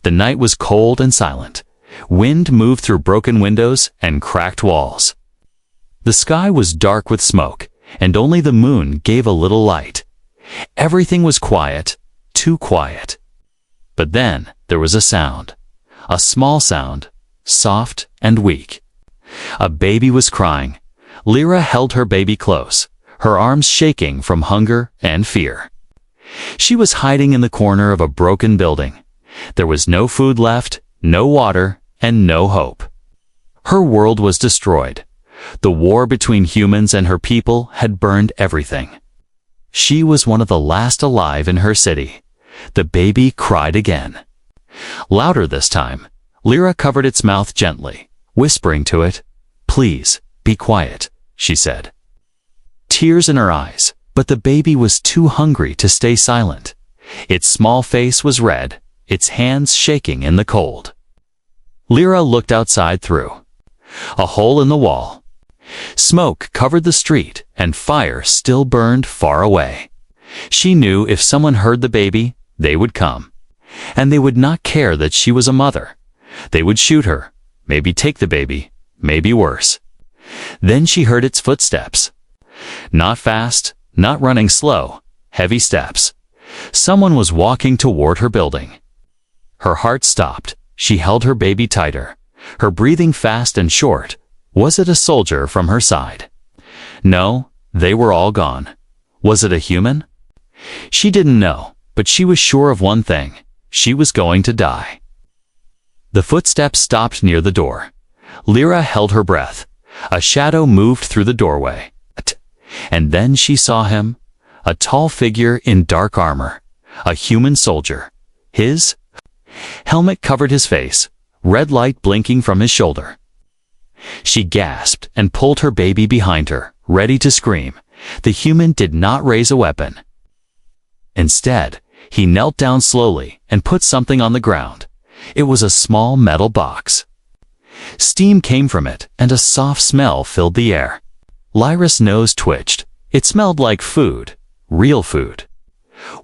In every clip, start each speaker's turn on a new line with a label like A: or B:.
A: The night was cold and silent. Wind moved through broken windows and cracked walls. The sky was dark with smoke, and only the moon gave a little light. Everything was quiet, too quiet. But then there was a sound. A small sound, soft and weak. A baby was crying. Lyra held her baby close, her arms shaking from hunger and fear. She was hiding in the corner of a broken building. There was no food left, no water, and no hope. Her world was destroyed. The war between humans and her people had burned everything. She was one of the last alive in her city. The baby cried again. Louder this time. Lyra covered its mouth gently, whispering to it, "Please, be quiet," she said. Tears in her eyes, but the baby was too hungry to stay silent. Its small face was red, its hands shaking in the cold. Lyra looked outside through a hole in the wall. Smoke covered the street, and fire still burned far away. She knew if someone heard the baby, they would come. And they would not care that she was a mother. They would shoot her, maybe take the baby, maybe worse. Then she heard its footsteps. Not fast, not running slow, heavy steps. Someone was walking toward her building. Her heart stopped. She held her baby tighter, her breathing fast and short. Was it a soldier from her side? No, they were all gone. Was it a human? She didn't know, but she was sure of one thing. She was going to die. The footsteps stopped near the door. Lyra held her breath. A shadow moved through the doorway. And then she saw him, a tall figure in dark armor, a human soldier. His helmet covered his face, red light blinking from his shoulder. She gasped and pulled her baby behind her, ready to scream. The human did not raise a weapon. Instead, he knelt down slowly and put something on the ground. It was a small metal box. Steam came from it, and a soft smell filled the air. Lyra's nose twitched. It smelled like food, real food.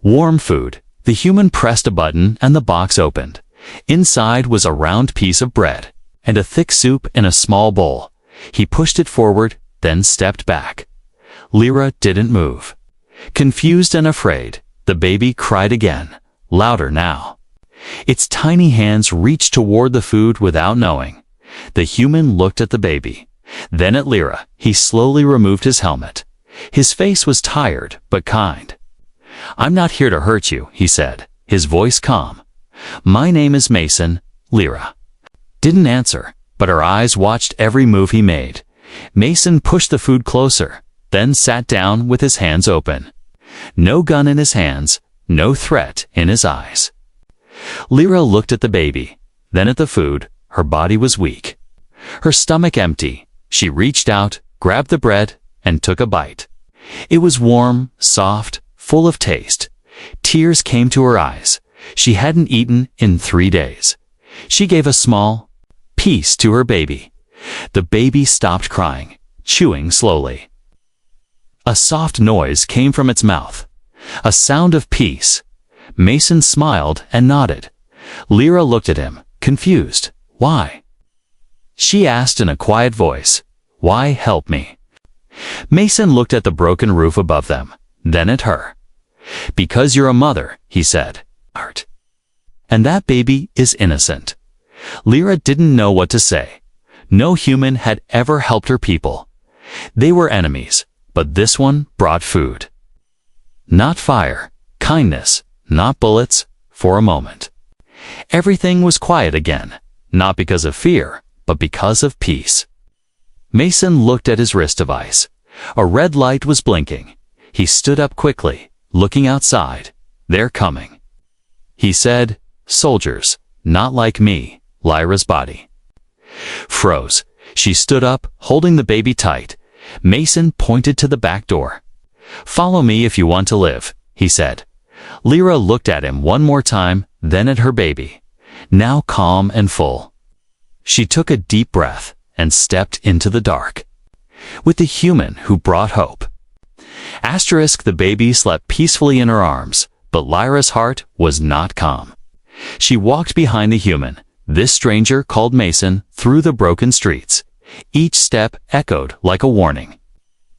A: Warm food. The human pressed a button and the box opened. Inside was a round piece of bread and a thick soup in a small bowl. He pushed it forward, then stepped back. Lyra didn't move. Confused and afraid, the baby cried again, louder now. Its tiny hands reached toward the food without knowing. The human looked at the baby, then at Lyra. He slowly removed his helmet. His face was tired but kind. "I'm not here to hurt you," he said, his voice calm. "My name is Mason." Lyra didn't answer, but her eyes watched every move he made. Mason pushed the food closer, then sat down with his hands open. No gun in his hands, no threat in his eyes. Lyra looked at the baby, then at the food. Her body was weak, her stomach empty. She reached out, grabbed the bread, and took a bite. It was warm, soft, full of taste. Tears came to her eyes. She hadn't eaten in 3 days. She gave a small piece to her baby. The baby stopped crying, chewing slowly. A soft noise came from its mouth, a sound of peace. Mason smiled and nodded. Lyra looked at him, confused. "Why?" She asked in a quiet voice. "Why help me?" Mason looked at the broken roof above them, then at her. "Because you're a mother," he said. "Art. And that baby is innocent." Lyra didn't know what to say. No human had ever helped her people. They were enemies, but this one brought food. Not fire, kindness, not bullets, for a moment. Everything was quiet again, not because of fear, but because of peace. Mason looked at his wrist device. A red light was blinking. He stood up quickly, looking outside. "They're coming." He said, "Soldiers, not like me." Lyra's body froze. She stood up, holding the baby tight. Mason pointed to the back door. "Follow me if you want to live," he said. Lyra looked at him one more time, then at her baby, now calm and full. She took a deep breath and stepped into the dark, with the human who brought hope. The baby slept peacefully in her arms, but Lyra's heart was not calm. She walked behind the human, this stranger called Mason, through the broken streets. Each step echoed like a warning.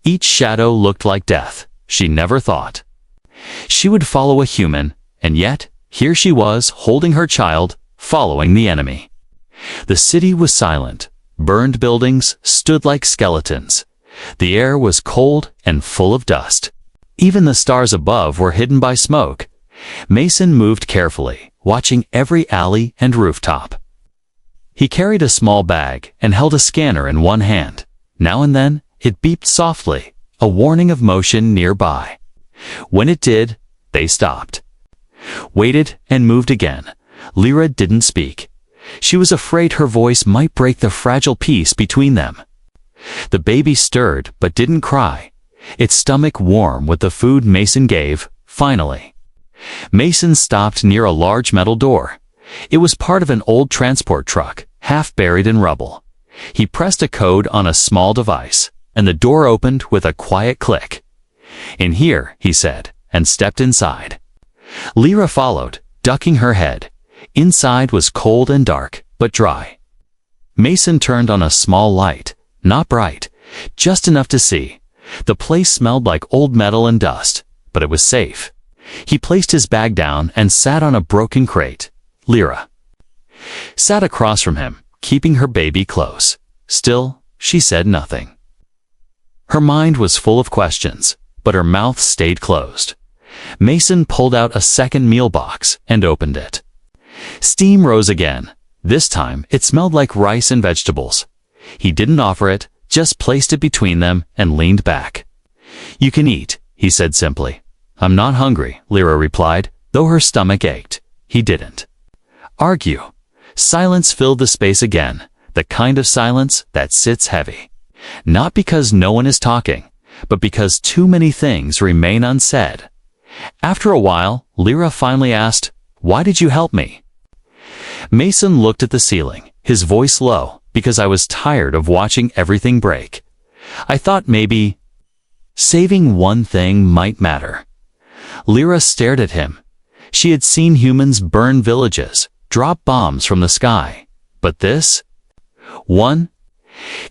A: Each shadow looked like death. She never thought she would follow a human, and yet, here she was, holding her child, following the enemy. The city was silent. Burned buildings stood like skeletons. The air was cold and full of dust. Even the stars above were hidden by smoke. Mason moved carefully, watching every alley and rooftop. He carried a small bag and held a scanner in one hand. Now and then, it beeped softly, a warning of motion nearby. When it did, they stopped. Waited and moved again. Lyra didn't speak. She was afraid her voice might break the fragile peace between them. The baby stirred but didn't cry, its stomach warm with the food Mason gave. Finally, Mason stopped near a large metal door. It was part of an old transport truck, half buried in rubble. He pressed a code on a small device, and the door opened with a quiet click. "In here," he said, and stepped inside. Lyra followed, ducking her head. Inside was cold and dark, but dry. Mason turned on a small light, not bright, just enough to see. The place smelled like old metal and dust, but it was safe. He placed his bag down and sat on a broken crate. Lyra sat across from him, keeping her baby close. Still, she said nothing. Her mind was full of questions, but her mouth stayed closed. Mason pulled out a second meal box and opened it. Steam rose again. This time, it smelled like rice and vegetables. He didn't offer it, just placed it between them and leaned back. "You can eat," he said simply. "I'm not hungry," Lyra replied, though her stomach ached. He didn't argue. Silence filled the space again, the kind of silence that sits heavy. Not because no one is talking, but because too many things remain unsaid. After a while, Lyra finally asked, "Why did you help me?" Mason looked at the ceiling, his voice low, "Because I was tired of watching everything break. I thought maybe saving one thing might matter." Lyra stared at him. She had seen humans burn villages, drop bombs from the sky. But this one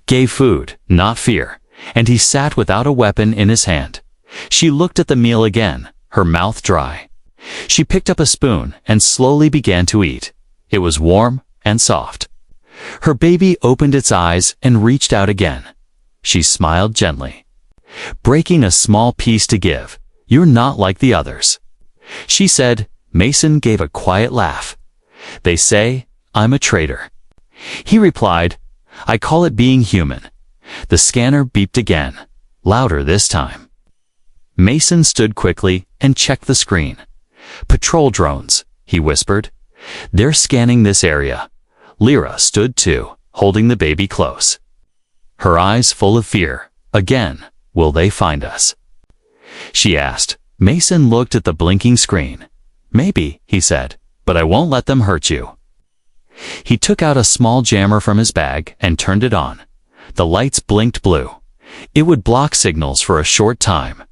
A: gave food, not fear, and he sat without a weapon in his hand. She looked at the meal again, her mouth dry. She picked up a spoon and slowly began to eat. It was warm and soft. Her baby opened its eyes and reached out again. She smiled gently. "Breaking a small piece to give. You're not like the others," she said. Mason gave a quiet laugh. "They say I'm a traitor." He replied, "I call it being human." The scanner beeped again, louder this time. Mason stood quickly and checked the screen. "Patrol drones," he whispered. "They're scanning this area." Lyra stood too, holding the baby close. Her eyes full of fear. "Again, will they find us?" she asked. Mason looked at the blinking screen. "Maybe," he said, "but I won't let them hurt you." He took out a small jammer from his bag and turned it on. The lights blinked blue. It would block signals for a short time.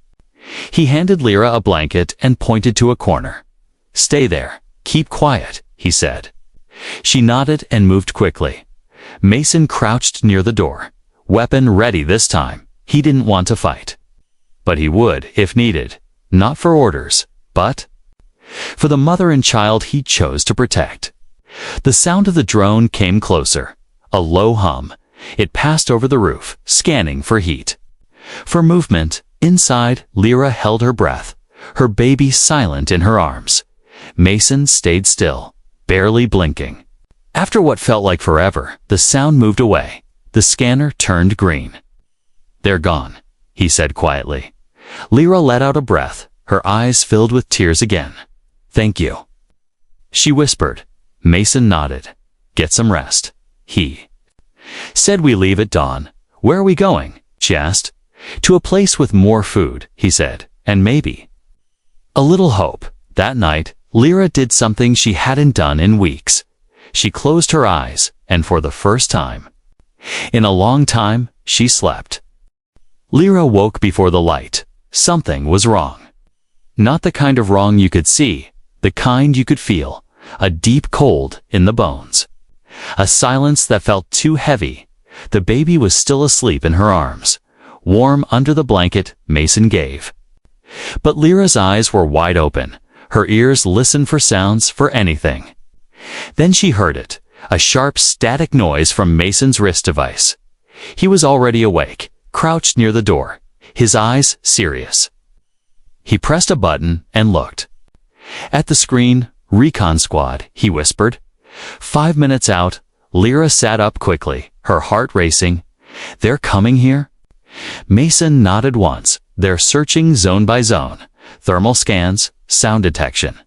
A: He handed Lyra a blanket and pointed to a corner. "Stay there. Keep quiet," he said. She nodded and moved quickly. Mason crouched near the door, weapon ready this time. He didn't want to fight. But he would, if needed. Not for orders, but for the mother and child he chose to protect. The sound of the drone came closer. A low hum. It passed over the roof, scanning for heat, for movement. Inside, Lyra held her breath, her baby silent in her arms. Mason stayed still, barely blinking. After what felt like forever, the sound moved away. The scanner turned green. "They're gone," he said quietly. Lyra let out a breath, her eyes filled with tears again. "Thank you," she whispered. Mason nodded. "Get some rest," he said. "We leave at dawn." "Where are we going?" she asked. "To a place with more food," he said, "and maybe a little hope." That night, Lyra did something she hadn't done in weeks. She closed her eyes, and for the first time in a long time, she slept. Lyra woke before the light. Something was wrong. Not the kind of wrong you could see, the kind you could feel. a deep cold in the bones. A silence that felt too heavy. The baby was still asleep in her arms, warm under the blanket Mason gave. But Lyra's eyes were wide open. Her ears listened for sounds, for anything. Then she heard it, a sharp static noise from Mason's wrist device. He was already awake, crouched near the door, his eyes serious. He pressed a button and looked. At the screen, "Recon Squad," he whispered. 5 minutes out, Lyra sat up quickly, her heart racing. "They're coming here?" Mason nodded once. "They're searching zone by zone. Thermal scans, sound detection."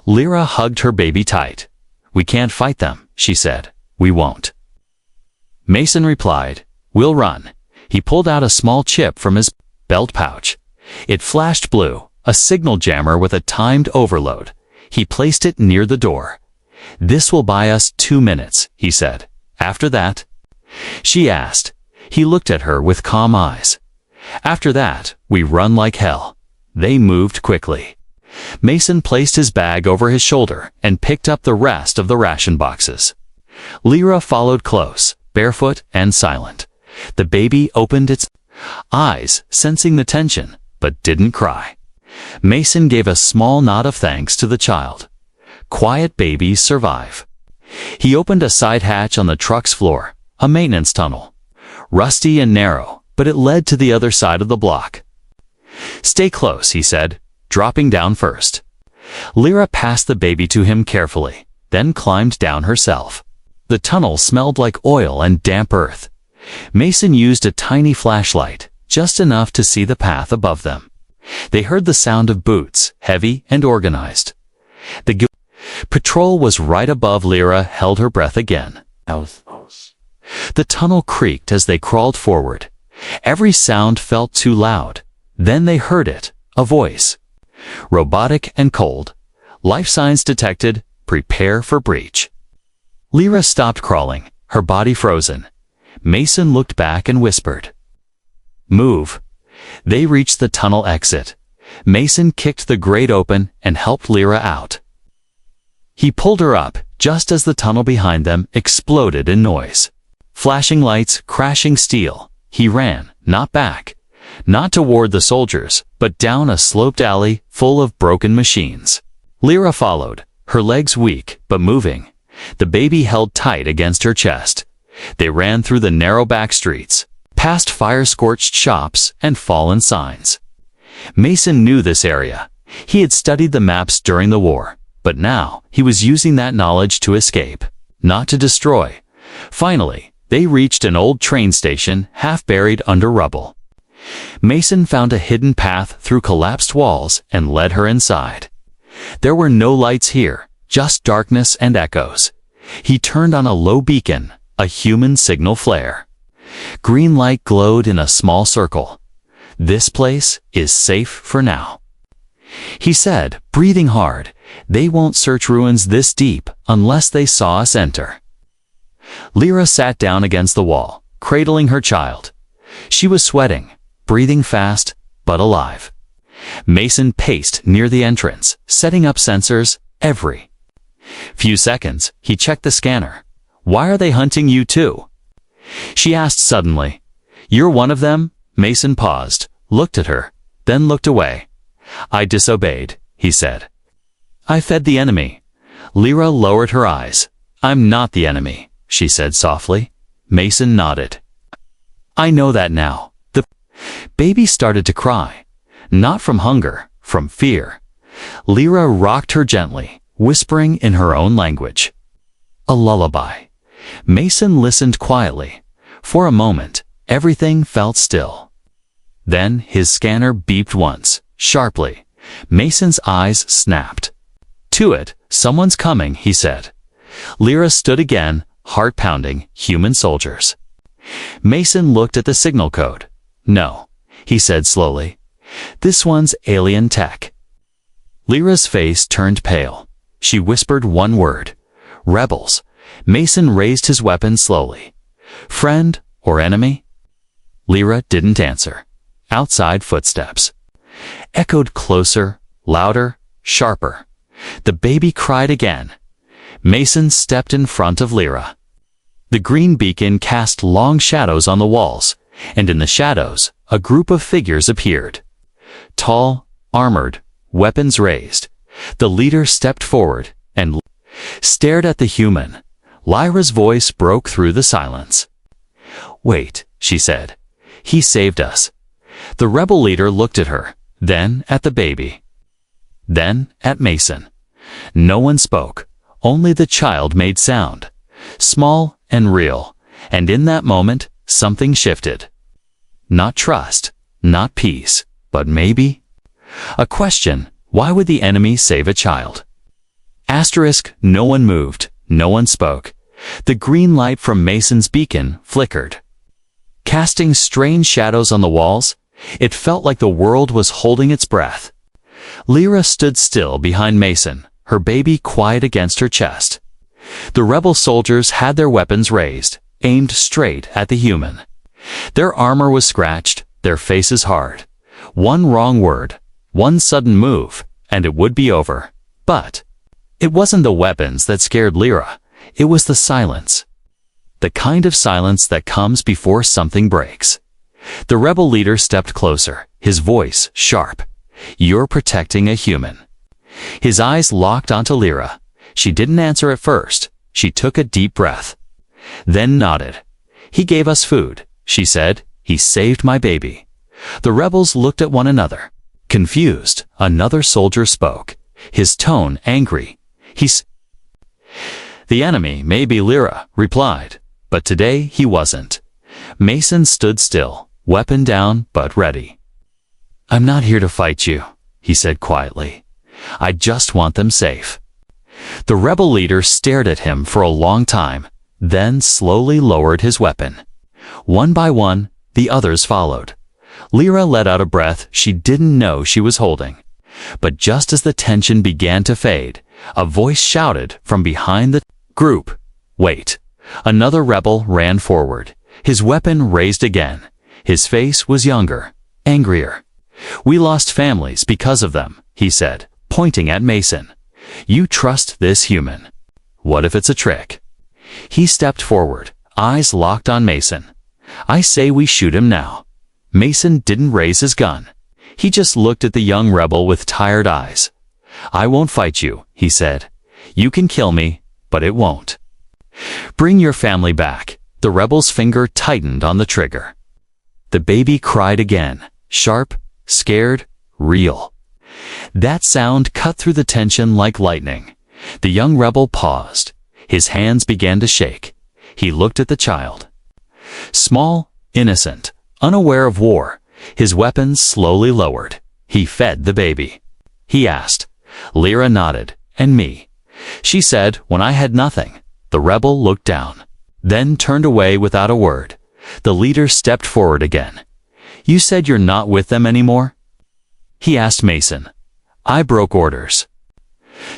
A: Lyra hugged her baby tight. "We can't fight them," she said. "We won't." Mason replied, "We'll run." He pulled out a small chip from his belt pouch. It flashed blue, a signal jammer with a timed overload. He placed it near the door. "This will buy us 2 minutes," he said. "After that?" She asked. He looked at her with calm eyes. "After that, we run like hell." They moved quickly. Mason placed his bag over his shoulder and picked up the rest of the ration boxes. Lyra followed close, barefoot and silent. The baby opened its eyes, sensing the tension, but didn't cry. Mason gave a small nod of thanks to the child. Quiet babies survive. He opened a side hatch on the truck's floor, a maintenance tunnel. Rusty and narrow, but it led to the other side of the block. "Stay close," he said, dropping down first. Lyra passed the baby to him carefully, then climbed down herself. The tunnel smelled like oil and damp earth. Mason used a tiny flashlight, just enough to see the path above them. They heard the sound of boots, heavy and organized. The patrol was right above. Lyra held her breath again. The tunnel creaked as they crawled forward. Every sound felt too loud. Then they heard it, a voice. Robotic and cold. "Life signs detected. Prepare for breach." Lyra stopped crawling, her body frozen. Mason looked back and whispered, "Move." They reached the tunnel exit. Mason kicked the grate open and helped Lyra out. He pulled her up just as the tunnel behind them exploded in noise. Flashing lights, crashing steel. He ran, not back, not toward the soldiers, but down a sloped alley full of broken machines. Lyra followed, her legs weak but moving. The baby held tight against her chest. They ran through the narrow back streets, past fire-scorched shops and fallen signs. Mason knew this area. He had studied the maps during the war, but now he was using that knowledge to escape, not to destroy. Finally, they reached an old train station half buried under rubble. Mason found a hidden path through collapsed walls and led her inside. There were no lights here, just darkness and echoes. He turned on a low beacon, a human signal flare. Green light glowed in a small circle. "This place is safe for now," he said, breathing hard. "They won't search ruins this deep unless they saw us enter." Lyra sat down against the wall, cradling her child. She was sweating, breathing fast, but alive. Mason paced near the entrance, setting up sensors every few seconds. He checked the scanner. "Why are they hunting you too?" She asked suddenly. "You're one of them?" Mason paused, looked at her, then looked away. "I disobeyed," he said. "I fed the enemy." Lyra lowered her eyes. "I'm not the enemy," she said softly. Mason nodded. "I know that now." The baby started to cry. Not from hunger, from fear. Lyra rocked her gently, whispering in her own language. A lullaby. Mason listened quietly. For a moment, everything felt still. Then his scanner beeped once, sharply. Mason's eyes snapped. "To it, someone's coming," he said. Lyra stood again, heart pounding, human soldiers. Mason looked at the signal code. "No," he said slowly. "This one's alien tech." Lyra's face turned pale. She whispered one word. "Rebels." Mason raised his weapon slowly. "Friend or enemy?" Lyra didn't answer. Outside footsteps echoed closer, louder, sharper. The baby cried again, Mason stepped in front of Lyra. The green beacon cast long shadows on the walls, and in the shadows, a group of figures appeared. Tall, armored, weapons raised. The leader stepped forward and stared at the human. Lyra's voice broke through the silence. "Wait," she said. "He saved us." The rebel leader looked at her, then at the baby, then at Mason. No one spoke. Only the child made sound, small and real, and in that moment, something shifted. Not trust, not peace, but maybe a question: why would the enemy save a child? Asterisk, no one moved, no one spoke. The green light from Mason's beacon flickered, casting strange shadows on the walls. It felt like the world was holding its breath. Lyra stood still behind Mason, her baby quiet against her chest. The rebel soldiers had their weapons raised, aimed straight at the human. Their armor was scratched, their faces hard. One wrong word, one sudden move, and it would be over. But it wasn't the weapons that scared Lyra. It was the silence. The kind of silence that comes before something breaks. The rebel leader stepped closer, his voice sharp. "You're protecting a human." His eyes locked onto Lyra. She didn't answer at first. She took a deep breath, then nodded. "He gave us food," she said. "He saved my baby." The rebels looked at one another. Confused, another soldier spoke, his tone angry. "The enemy may be," Lyra replied, "but today he wasn't." Mason stood still, weapon down but ready. "I'm not here to fight you," he said quietly. "I just want them safe." The rebel leader stared at him for a long time, then slowly lowered his weapon. One by one, the others followed. Lyra let out a breath she didn't know she was holding. But just as the tension began to fade, a voice shouted from behind the group, "Wait!" Another rebel ran forward, his weapon raised again. His face was younger, angrier. "We lost families because of them," he said, pointing at Mason. "You trust this human. What if it's a trick?" He stepped forward, eyes locked on Mason. "I say we shoot him now." Mason didn't raise his gun. He just looked at the young rebel with tired eyes. "I won't fight you," he said. "You can kill me, but it won't. Bring your family back." The rebel's finger tightened on the trigger. The baby cried again, sharp, scared, real. That sound cut through the tension like lightning. The young rebel paused. His hands began to shake. He looked at the child. Small, innocent, unaware of war, his weapons slowly lowered. He fed the baby. He asked. Lyra nodded. "And me?" She said, "When I had nothing." The rebel looked down, then turned away without a word. The leader stepped forward again. "You said you're not with them anymore?" He asked Mason. "I broke orders."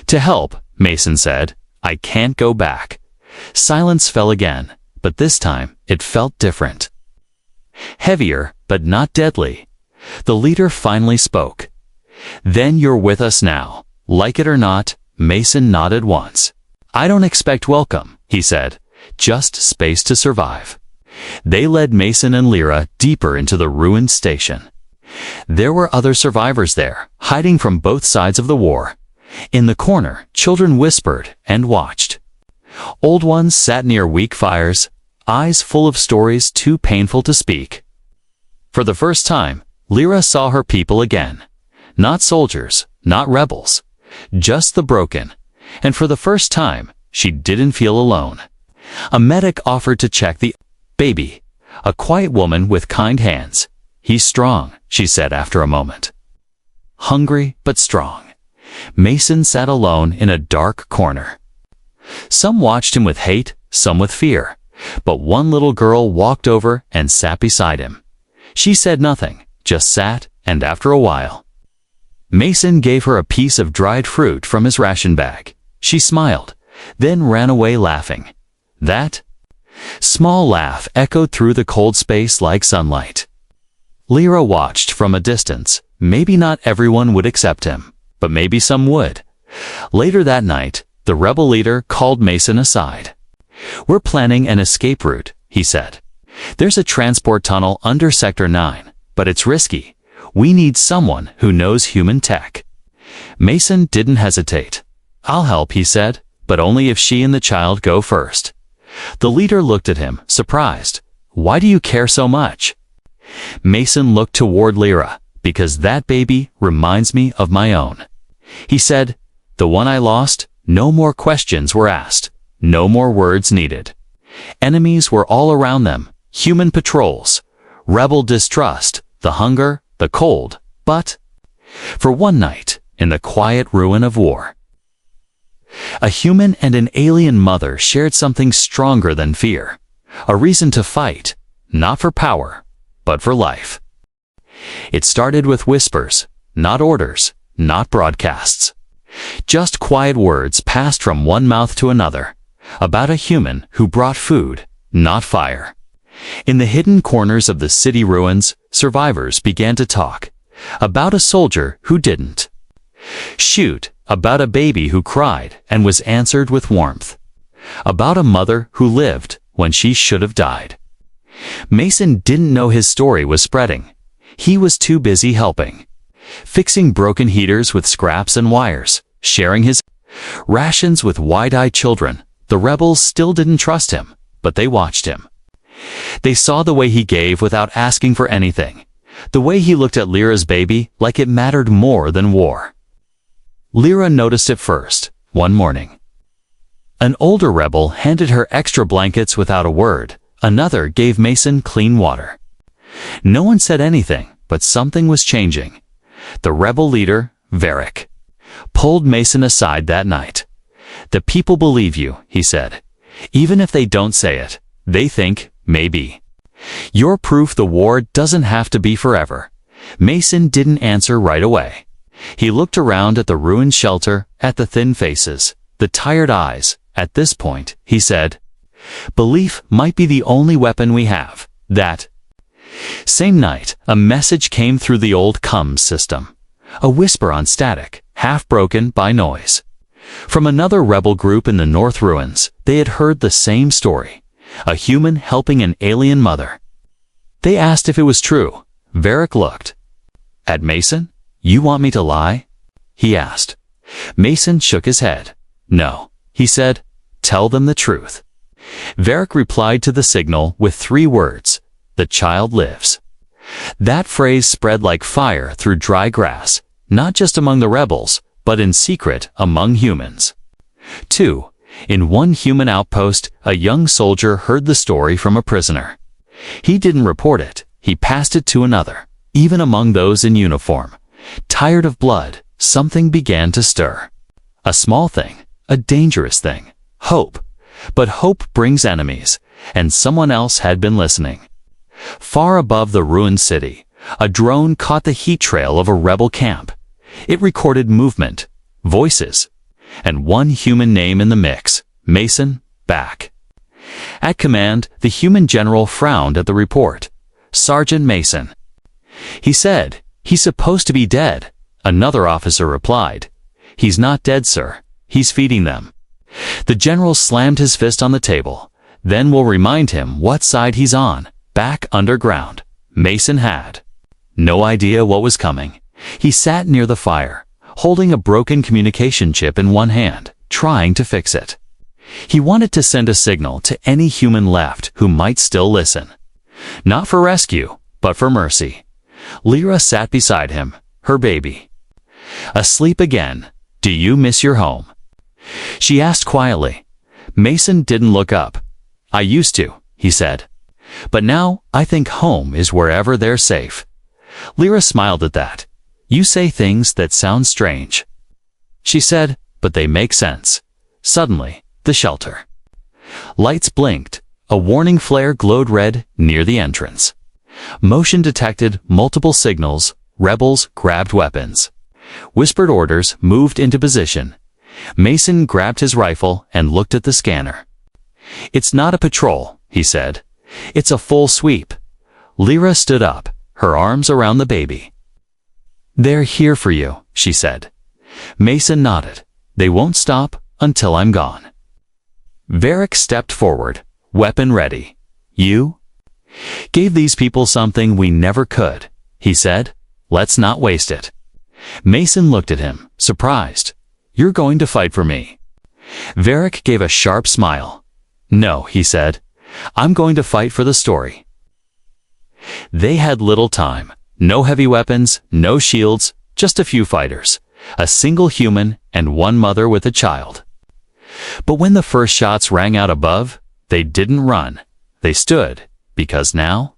A: "To help," Mason said. "I can't go back." Silence fell again, but this time it felt different. Heavier, but not deadly. The leader finally spoke. "Then you're with us now. Like it or not." Mason nodded once. "I don't expect welcome," he said. "Just space to survive." They led Mason and Lyra deeper into the ruined station. There were other survivors there, hiding from both sides of the war. In the corner, children whispered and watched. Old ones sat near weak fires, eyes full of stories too painful to speak. For the first time, Lyra saw her people again. Not soldiers, not rebels, just the broken. And for the first time, she didn't feel alone. A medic offered to check the baby, a quiet woman with kind hands. "He's strong," she said after a moment. Hungry, but strong. Mason sat alone in a dark corner. Some watched him with hate, some with fear. But one little girl walked over and sat beside him. She said nothing, just sat, and after a while, Mason gave her a piece of dried fruit from his ration bag. She smiled, then ran away laughing. That small laugh echoed through the cold space like sunlight. Lyra watched from a distance. Maybe not everyone would accept him, but maybe some would. Later that night, The rebel leader called Mason aside. "We're planning an escape route," he said. "There's a transport tunnel under Sector 9, but it's risky. We need someone who knows human tech." Mason didn't hesitate. "I'll help," he said, "but only if she and the child go first." The leader looked at him, surprised. "Why do you care so much?" Mason looked toward Lyra. "Because that baby reminds me of my own." He said, "The one I lost, no more questions were asked. No more words needed." Enemies were all around them, human patrols, rebel distrust, the hunger, the cold, but for one night, in the quiet ruin of war, a human and an alien mother shared something stronger than fear, a reason to fight, not for power, but for life. It started with whispers, not orders, not broadcasts. Just quiet words passed from one mouth to another, about a human who brought food, not fire. In the hidden corners of the city ruins, survivors began to talk, about a soldier who didn't shoot, about a baby who cried and was answered with warmth, about a mother who lived when she should have died. Mason didn't know his story was spreading. He was too busy helping, fixing broken heaters with scraps and wires, sharing his rations with wide-eyed children. The rebels still didn't trust him, but they watched him. They saw the way he gave without asking for anything, the way he looked at Lyra's baby like it mattered more than war. Lyra noticed it first, one morning. An older rebel handed her extra blankets without a word. Another gave Mason clean water. No one said anything, but something was changing. The rebel leader, Varric, pulled Mason aside that night. "The people believe you," he said. "Even if they don't say it, they think, maybe. You're proof the war doesn't have to be forever." Mason didn't answer right away. He looked around at the ruined shelter, at the thin faces, the tired eyes. At this point, he said, "Belief might be the only weapon we have." That same night, a message came through the old comms system. A whisper on static, half broken by noise. From another rebel group in the North Ruins, they had heard the same story. A human helping an alien mother. They asked if it was true. Varric looked at Mason. "You want me to lie?" he asked. Mason shook his head. "No," he said. "Tell them the truth." Varric replied to the signal with 3 words. "The child lives." That phrase spread like fire through dry grass, not just among the rebels, but in secret among humans. 2. In one human outpost, a young soldier heard the story from a prisoner. He didn't report it, he passed it to another. Even among those in uniform, tired of blood, something began to stir. A small thing, a dangerous thing, hope. But hope brings enemies, and someone else had been listening. Far above the ruined city, a drone caught the heat trail of a rebel camp. It recorded movement, voices, and one human name in the mix, Mason, back. At command, the human general frowned at the report. "Sergeant Mason." He said, "He's supposed to be dead." Another officer replied, "He's not dead, sir. He's feeding them." The general slammed his fist on the table. "Then we'll remind him what side he's on." Back underground, Mason had no idea what was coming. He sat near the fire, holding a broken communication chip in one hand, trying to fix it. He wanted to send a signal to any human left who might still listen. Not for rescue, but for mercy. Lyra sat beside him, her baby. "Asleep again. Do you miss your home?" she asked quietly. Mason didn't look up. "I used to," he said. "But now I think home is wherever they're safe." Lyra smiled at that. "You say things that sound strange," she said, "but they make sense." Suddenly, the shelter. Lights blinked. A warning flare glowed red near the entrance. Motion detected multiple signals. Rebels grabbed weapons. Whispered orders moved into position. Mason grabbed his rifle and looked at the scanner. "It's not a patrol," he said. "It's a full sweep." Lyra stood up, her arms around the baby. "They're here for you," she said. Mason nodded. "They won't stop until I'm gone." Varric stepped forward, weapon ready. "You gave these people something we never could," he said. "Let's not waste it." Mason looked at him, surprised. "You're going to fight for me?" Varric gave a sharp smile. "No," he said. "I'm going to fight for the story." They had little time. No heavy weapons, no shields, just a few fighters, a single human, and one mother with a child. But when the first shots rang out above, they didn't run. They stood, because now,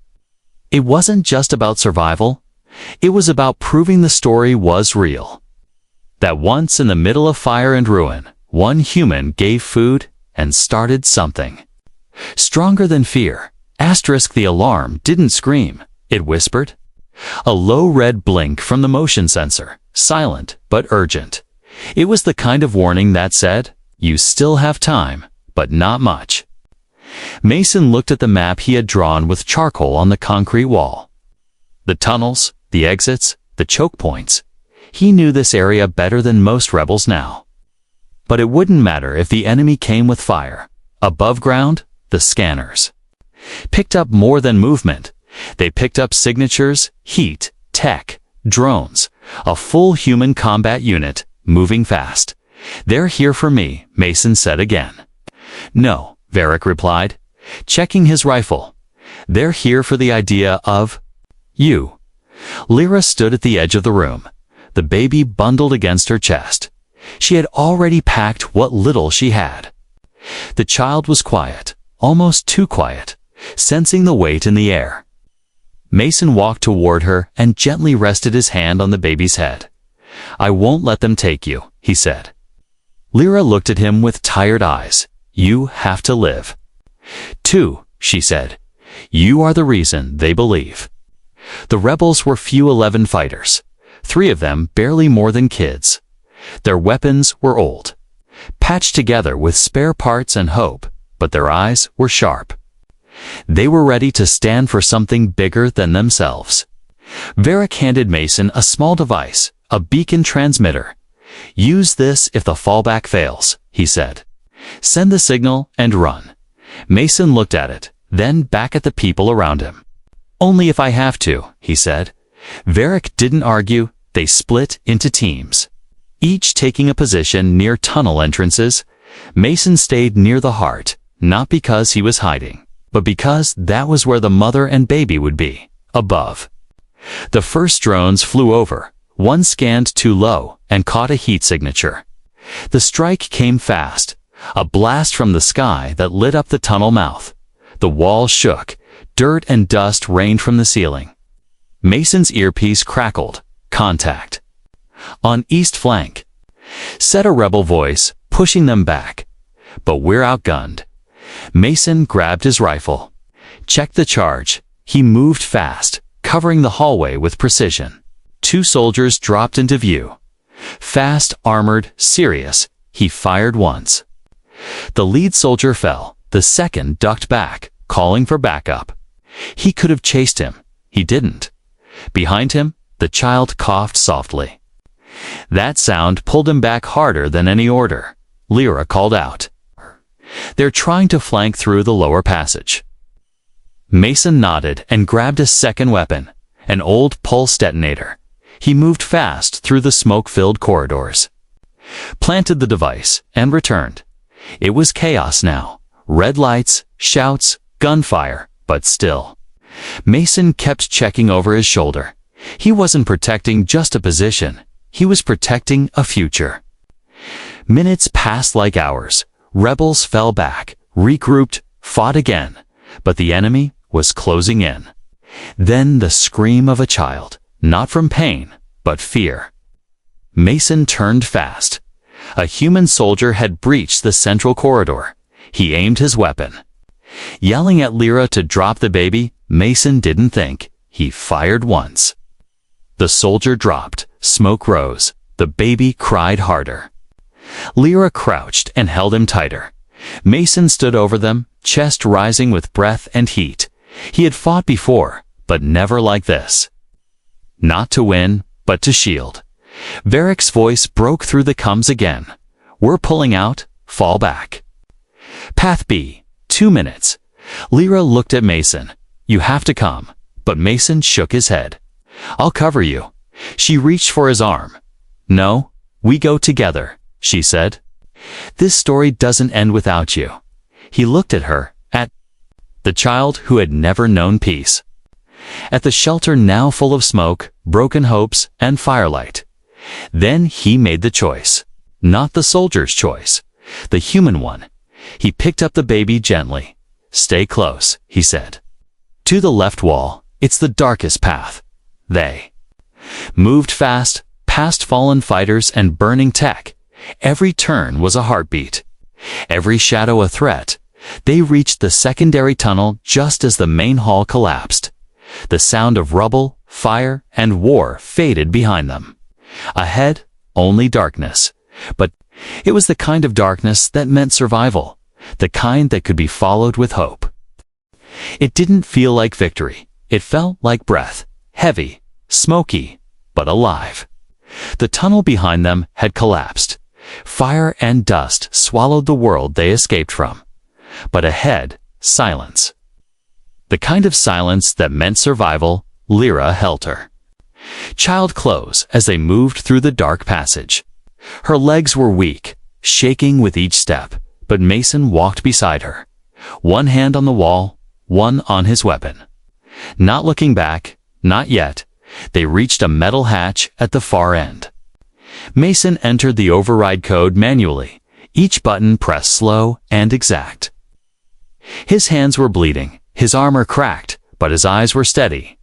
A: it wasn't just about survival. It was about proving the story was real. That once in the middle of fire and ruin, one human gave food and started something. Stronger than fear. The alarm didn't scream, it whispered. A low red blink from the motion sensor, silent but urgent. It was the kind of warning that said, "You still have time, but not much." Mason looked at the map he had drawn with charcoal on the concrete wall. The tunnels, the exits, the choke points. He knew this area better than most rebels now. But it wouldn't matter if the enemy came with fire. Above ground, the scanners picked up more than movement. They picked up signatures, heat, tech, drones, a full human combat unit, moving fast. "They're here for me," Mason said again. "No," Varric replied, checking his rifle. "They're here for the idea of you." Lyra stood at the edge of the room, the baby bundled against her chest. She had already packed what little she had. The child was quiet, almost too quiet, sensing the weight in the air. Mason walked toward her and gently rested his hand on the baby's head. "I won't let them take you," he said. Lyra looked at him with tired eyes. "You have to live." "Too," she said. "You are the reason they believe." The rebels were few 11 fighters, 3 of them barely more than kids. Their weapons were old, patched together with spare parts and hope, but their eyes were sharp. They were ready to stand for something bigger than themselves. Varric handed Mason a small device, a beacon transmitter. "Use this if the fallback fails," he said. "Send the signal and run." Mason looked at it, then back at the people around him. "Only if I have to," he said. Varric didn't argue. They split into teams, each taking a position near tunnel entrances. Mason stayed near the heart, not because he was hiding, but because that was where the mother and baby would be, above. The first drones flew over. One scanned too low and caught a heat signature. The strike came fast, a blast from the sky that lit up the tunnel mouth. The walls shook. Dirt and dust rained from the ceiling. Mason's earpiece crackled. "Contact." "On east flank," said a rebel voice, pushing them back. "But we're outgunned." Mason grabbed his rifle. Checked the charge. He moved fast, covering the hallway with precision. 2 soldiers dropped into view. Fast, armored, serious. He fired once. The lead soldier fell. The second ducked back, calling for backup. He could have chased him. He didn't. Behind him, the child coughed softly. That sound pulled him back harder than any order. Lyra called out. "They're trying to flank through the lower passage." Mason nodded and grabbed a second weapon, an old pulse detonator. He moved fast through the smoke-filled corridors, planted the device, and returned. It was chaos now. Red lights, shouts, gunfire, but still. Mason kept checking over his shoulder. He wasn't protecting just a position. He was protecting a future. Minutes passed like hours. Rebels fell back, regrouped, fought again. But the enemy was closing in. Then the scream of a child, not from pain, but fear. Mason turned fast. A human soldier had breached the central corridor. He aimed his weapon. Yelling at Lyra to drop the baby, Mason didn't think. He fired once. The soldier dropped. Smoke rose. The baby cried harder. Lyra crouched and held him tighter. Mason stood over them, chest rising with breath and heat. He had fought before, but never like this. Not to win, but to shield. Varric's voice broke through the coms again. "We're pulling out, fall back. Path B, 2 minutes. Lyra looked at Mason. You have to come. But Mason shook his head. I'll cover you. She reached for his arm. No, we go together, she said. This story doesn't end without you. He looked at her, at the child who had never known peace. At the shelter now full of smoke, broken hopes, and firelight. Then he made the choice. Not the soldier's choice. The human one. He picked up the baby gently. Stay close, he said. To the left wall, it's the darkest path. They moved fast, past fallen fighters and burning tech. Every turn was a heartbeat. Every shadow a threat. They reached the secondary tunnel just as the main hall collapsed. The sound of rubble, fire, and war faded behind them. Ahead, only darkness. But it was the kind of darkness that meant survival, the kind that could be followed with hope. It didn't feel like victory. It felt like breath, heavy, smoky, but alive. The tunnel behind them had collapsed. Fire and dust swallowed the world they escaped from. But ahead, silence. The kind of silence that meant survival. Lyra held her child close as they moved through the dark passage. Her legs were weak, shaking with each step, but Mason walked beside her. One hand on the wall, one on his weapon. Not looking back, not yet, they reached a metal hatch at the far end. Mason entered the override code manually, each button pressed slow and exact. His hands were bleeding, his armor cracked, but his eyes were steady.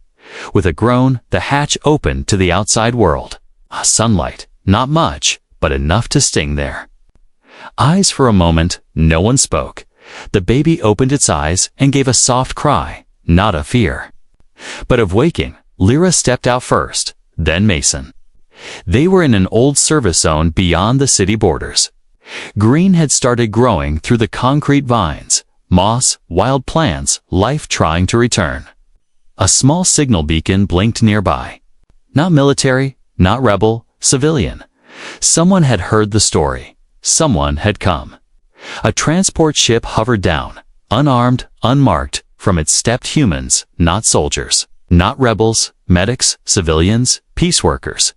A: With a groan, the hatch opened to the outside world. Sunlight, not much, but enough to sting there. Eyes for a moment, no one spoke. The baby opened its eyes and gave a soft cry, not of fear, but of waking. Lyra stepped out first, then Mason. They were in an old service zone beyond the city borders. Green had started growing through the concrete vines, moss, wild plants, life trying to return. A small signal beacon blinked nearby. Not military, not rebel, civilian. Someone had heard the story. Someone had come. A transport ship hovered down, unarmed, unmarked, from its stepped humans, not soldiers, not rebels, medics, civilians, peace workers.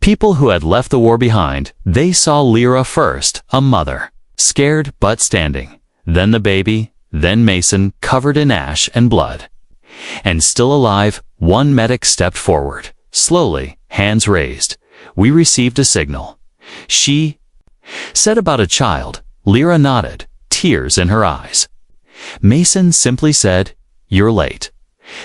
A: People who had left the war behind. They saw Lyra first, a mother, scared but standing. Then the baby, then Mason, covered in ash and blood. And still alive, one medic stepped forward, slowly, hands raised. We received a signal. She said about a child. Lyra nodded, tears in her eyes. Mason simply said, "You're late."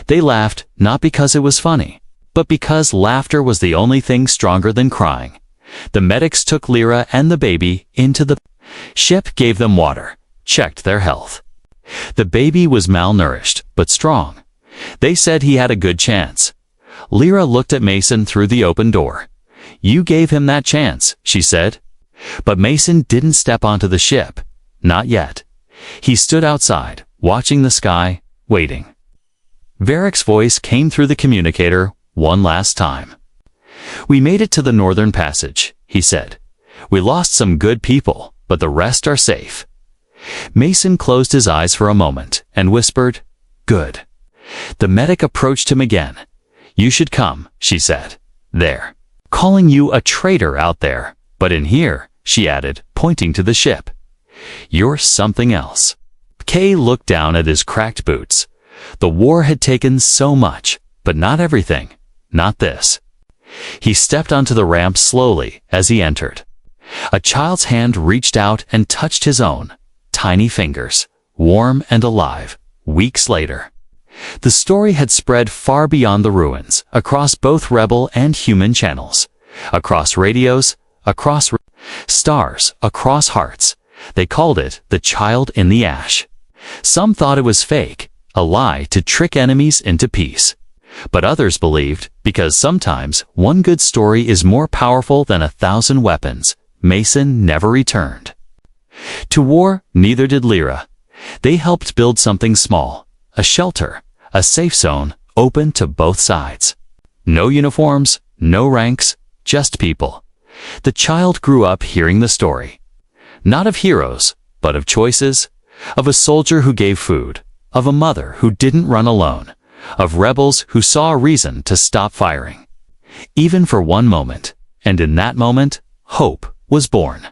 A: They laughed, not because it was funny, but because laughter was the only thing stronger than crying. The medics took Lyra and the baby into the ship, gave them water, checked their health. The baby was malnourished, but strong. They said he had a good chance. Lyra looked at Mason through the open door. "You gave him that chance," she said. But Mason didn't step onto the ship. Not yet. He stood outside, watching the sky, waiting. Varick's voice came through the communicator one last time. "We made it to the northern passage," he said. "We lost some good people, but the rest are safe." Mason closed his eyes for a moment and whispered, "Good." The medic approached him again. "You should come," she said. "They're calling you a traitor out there, but in here," she added, pointing to the ship, "you're something else." Kay looked down at his cracked boots. The war had taken so much, but not everything. Not this. He stepped onto the ramp slowly as he entered. A child's hand reached out and touched his own. Tiny fingers, warm and alive, weeks later. The story had spread far beyond the ruins, across both rebel and human channels, across radios, across stars, across hearts. They called it the child in the ash. Some thought it was fake, a lie to trick enemies into peace. But others believed, because sometimes one good story is more powerful than 1,000 weapons. Mason never returned to war, neither did Lyra. They helped build something small, a shelter, a safe zone, open to both sides. No uniforms, no ranks, just people. The child grew up hearing the story. Not of heroes, but of choices, of a soldier who gave food, of a mother who didn't run alone, of rebels who saw a reason to stop firing. Even for one moment, and in that moment, hope was born.